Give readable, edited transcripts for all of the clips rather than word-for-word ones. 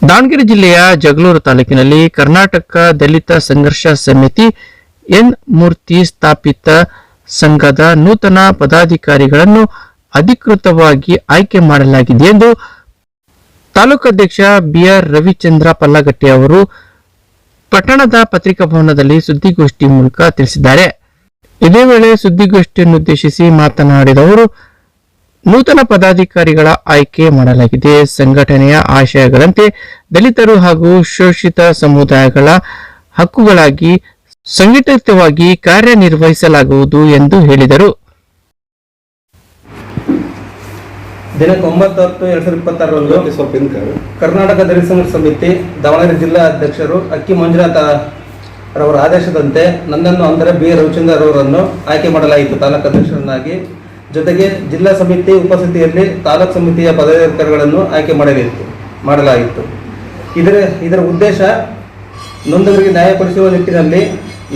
ದಾವಣಗೆರೆ ಜಿಲ್ಲೆಯ ಜಗಳೂರು ತಾಲೂಕಿನಲ್ಲಿ ಕರ್ನಾಟಕ ದಲಿತ ಸಂಘರ್ಷ ಸಮಿತಿ ಎನ್ ಮೂರ್ತಿ ಸ್ಥಾಪಿತ ಸಂಘದ ನೂತನ ಪದಾಧಿಕಾರಿಗಳನ್ನು ಅಧಿಕೃತವಾಗಿ ಆಯ್ಕೆ ಮಾಡಲಾಗಿದೆ ಎಂದು ತಾಲೂಕಾಧ್ಯಕ್ಷ ಬಿಆರ್ ರವಿಚಂದ್ರ ಪಲ್ಲಗಟ್ಟಿ ಅವರು ಪಟ್ಟಣದ ಪತ್ರಿಕಾ ಭವನದಲ್ಲಿ ಸುದ್ದಿಗೋಷ್ಠಿ ಮೂಲಕ ತಿಳಿಸಿದ್ದಾರೆ. ಇದೇ ವೇಳೆ ಸುದ್ದಿಗೋಷ್ಠಿಯನ್ನುದ್ದೇಶಿಸಿ ಮಾತನಾಡಿದ ಅವರು, ನೂತನ ಪದಾಧಿಕಾರಿಗಳ ಆಯ್ಕೆ ಮಾಡಲಾಗಿದೆ. ಸಂಘಟನೆಯ ಆಶಯಗಳಂತೆ ದಲಿತರು ಹಾಗೂ ಶೋಷಿತ ಸಮುದಾಯಗಳ ಹಕ್ಕುಗಳಾಗಿ ಸಂಘಟಿತವಾಗಿ ಕಾರ್ಯನಿರ್ವಹಿಸಲಾಗುವುದು ಎಂದು ಹೇಳಿದರು. ದಿನಾಂಕ 9/10/2026ರಂದು ಕರ್ನಾಟಕ ದಲಿತ ಸಂಘರ್ಷ ಸಮಿತಿ ದಾವಣಗೆರೆ ಜಿಲ್ಲಾ ಅಧ್ಯಕ್ಷರು ಅಕ್ಕಿ ಮಂಜುನಾಥ ರವರ ಆದೇಶದಂತೆ ನನ್ನನ್ನು ಅಂದರೆ ಬಿ ರವಿಚಂದ್ರ ಅವರನ್ನು ಆಯ್ಕೆ ಮಾಡಲಾಯಿತು ತಾಲೂಕು ಅಧ್ಯಕ್ಷರನ್ನಾಗಿ. ಜೊತೆಗೆ ಜಿಲ್ಲಾ ಸಮಿತಿ ಉಪಸ್ಥಿತಿಯಲ್ಲಿ ತಾಲೂಕು ಸಮಿತಿಯ ಪದಾಧಿಕಾರಿಗಳನ್ನು ಆಯ್ಕೆ ಮಾಡಲಾಯಿತು. ಇದರ ಉದ್ದೇಶ ನೊಂದವರಿಗೆ ನ್ಯಾಯ ಕೊಡಿಸುವ ನಿಟ್ಟಿನಲ್ಲಿ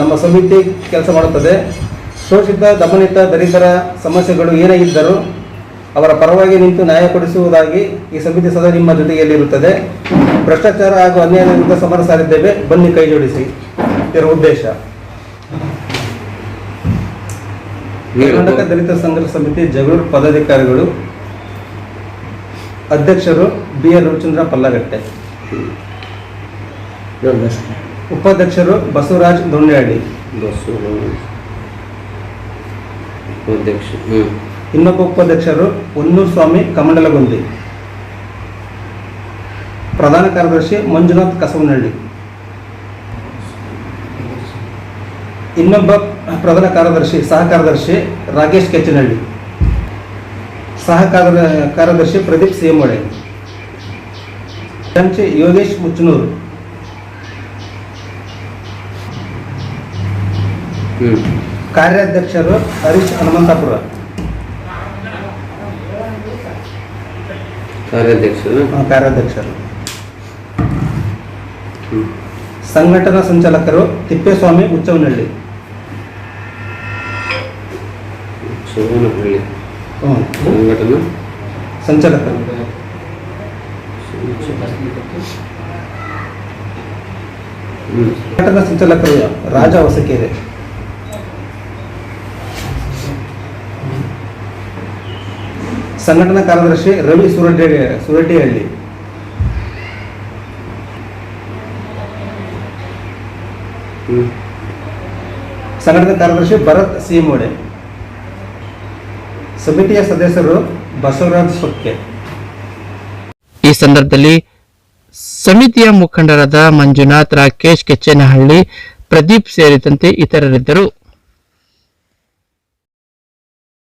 ನಮ್ಮ ಸಮಿತಿ ಕೆಲಸ ಮಾಡುತ್ತದೆ. ಶೋಷಿತ ದಮನಿತ ದಲಿತರ ಸಮಸ್ಯೆಗಳು ಏನೇ ಇದ್ದರೂ ಅವರ ಪರವಾಗಿ ನಿಂತು ನ್ಯಾಯ ಕೊಡಿಸುವುದಾಗಿ ಈ ಸಮಿತಿ ಸದಾ ನಿಮ್ಮ ಜೊತೆಯಲ್ಲಿರುತ್ತದೆ. ಭ್ರಷ್ಟಾಚಾರ ಹಾಗೂ ಅನ್ಯಾಯದ ವಿರುದ್ಧ ಸಮರ ಸಾರಿದ್ದೇವೆ, ಬನ್ನಿ ಕೈ ಜೋಡಿಸಿ. ಇದರ ಉದ್ದೇಶ ಕರ್ನಾಟಕ ದಲಿತ ಸಂಘರ್ಷ ಸಮಿತಿ ಜಗಳೂರು ಪದಾಧಿಕಾರಿಗಳು ಅಧ್ಯಕ್ಷರು ಬಿಆರ್ ರವಿಚಂದ್ರ ಪಲ್ಲಗಟ್ಟೆ, ಉಪಾಧ್ಯಕ್ಷರು ಬಸವರಾಜ್ ದೊಣ್ಣೆಹಳ್ಳಿ, ಇನ್ನೊಬ್ಬ ಉಪಾಧ್ಯಕ್ಷರು ಹೊನ್ನೂರು ಸ್ವಾಮಿ ಕಮಂಡಲಗುಂದಿ, ಪ್ರಧಾನ ಕಾರ್ಯದರ್ಶಿ ಮಂಜುನಾಥ್ ಕಸವನಹಳ್ಳಿ, ಇನ್ನೊಬ್ಬ ಪ್ರಧಾನ ಕಾರ್ಯದರ್ಶಿ ಸಹ ಕಾರ್ಯದರ್ಶಿ ರಾಕೇಶ್ ಕೆಚ್ಚನಹಳ್ಳಿ, ಸಹ ಕಾರ್ಯದರ್ಶಿ ಪ್ರದೀಪ್ ಸೇಮೊಳೆ, ಯೋಗೇಶ್ ಮುಚ್ಚನೂರು, ಕಾರ್ಯಾಧ್ಯಕ್ಷರು ಹರೀಶ್ ಹನುಮಂತಾಪುರ, ಕಾರ್ಯಾಧ್ಯಕ್ಷರು ಸಂಘಟನಾ ಸಂಚಾಲಕರು ತಿಪ್ಪೇಸ್ವಾಮಿ ಉಚ್ಚವನಹಳ್ಳಿ, ಸಂಚಾಲಕರು ಸಂಘಟನಾ ಸಂಚಾಲಕರು ರಾಜ ಹೊಸಕೆರೆ, ಸಂಘಟನಾ ಕಾರ್ಯದರ್ಶಿ ರವಿ ಸುರಡ್ಡಿಹಳ್ಳಿ, ಸಂಘಟನಾ ಕಾರ್ಯದರ್ಶಿ ಭರತ್ ಸೀಮೋಡೆ, ಸಮಿತಿಯ ಸದಸ್ಯರು ಬಸವರಾಜ್ ಸೊಕ್ಕೆ. ಈ ಸಂದರ್ಭದಲ್ಲಿ ಸಮಿತಿಯ ಮುಖಂಡರಾದ ಮಂಜುನಾಥ್, ರಾಕೇಶ್ ಕೆಚ್ಚನಹಳ್ಳಿ, ಪ್ರದೀಪ್ ಸೇರಿದಂತೆ ಇತರರಿದ್ದರು.